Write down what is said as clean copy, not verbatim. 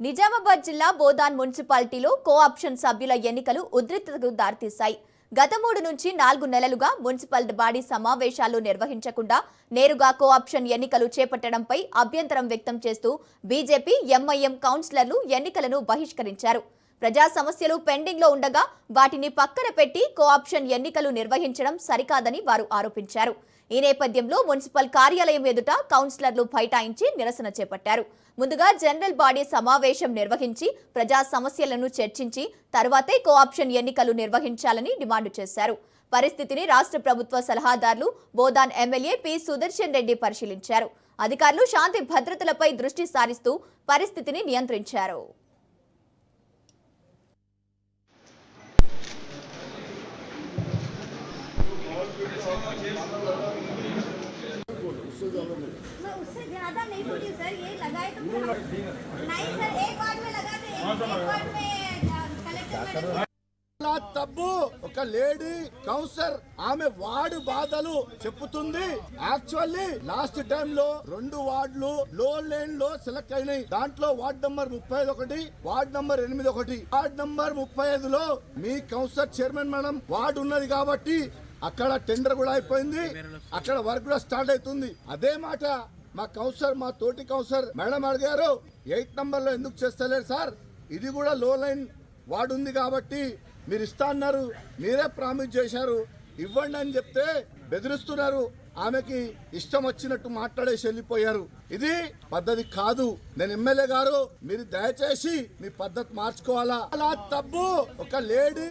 నిజామాబాద్ జిల్లా బోదాన్ మున్సిపాలిటీలో కోఆప్షన్ సభ్యుల ఎన్నికలు ఉద్రిక్తతకు దారితీశాయి. గత 3 నుంచి 4 నెలలుగా మున్సిపల్ బాడీ సమావేశాలు నిర్వహించకుండా నేరుగా కోఆప్షన్ ఎన్నికలు చేపట్టడంపై అభ్యంతరం వ్యక్తం చేస్తూ బీజేపీ, ఎంఐఎం కౌన్సిలర్లు ఎన్నికలను బహిష్కరించారు. ప్రజా సమస్యలు పెండింగ్ లో ఉండగా వాటిని పక్కన పెట్టి కోఆప్షన్ ఎన్నికలు నిర్వహించడం సరికాదని వారు ఆరోపించారు. ఈ నేపథ్యంలో మున్సిపల్ కార్యాలయం ఎదుట కౌన్సిలర్లు బైఠాయించి నిరసన చేపట్టారు. ముందుగా జనరల్ బాడీ సమావేశం నిర్వహించి ప్రజా సమస్యలను చర్చించి తర్వాతే కోఆప్షన్ ఎన్నికలు నిర్వహించాలని డిమాండ్ చేశారు. పరిస్థితిని రాష్ట్ర ప్రభుత్వ సలహాదారులు బోదాన్ ఎమ్మెల్యే పి సుదర్శన్ రెడ్డి పరిశీలించారు. అధికారులు శాంతి భద్రతలపై దృష్టి సారిస్తూ పరిస్థితిని నియంత్రించారు. उससे ज्यादा नहीं बोली सर, ये लगाए तो नहीं सर, एक वार्ड में लगाते हैं, एक वार्ड में कलेक्टर తప్పు. ఒక లేడీ కౌన్సిలర్ ఆమె వార్డు బాధలు చెప్పుతుంది. యాక్చువల్లీ లాస్ట్ టైం లో 2 వార్డులు లో లైన్ లో సెలెక్ట్ అయినాయి. దాంట్లో ward number 35 ward number 8 ward number 35 లో మీ కౌన్సిలర్ చైర్మన్ మేడం వార్డు ఉన్నది కాబట్టి అక్కడ టెండర్ కూడా అయిపోయింది, అక్కడ వర్క్ కూడా స్టార్ట్ అవుతుంది. అదే మాట మా కౌన్సిలర్, మా తోటి కౌన్సిలర్ మేడం అడిగారు, 8 నంబర్ లో ఎందుకు చేస్తలేరు సార్, ఇది కూడా లో లైన్ వార్డు ఉంది కాబట్టి మీరు ఇస్తా అన్నారు, మీరే ప్రామిస్ చేశారు, ఇవ్వండి అని చెప్తే బెదిరిస్తున్నారు. ఆమెకి ఇష్టం వచ్చినట్టు మాట్లాడేసి వెళ్ళిపోయారు. ఇది పద్ధతి కాదు. నేను ఎమ్మెల్యే గారు, మీరు దయచేసి మీ పద్ధతి మార్చుకోవాలా. అలా తప్పు. ఒక లేడీ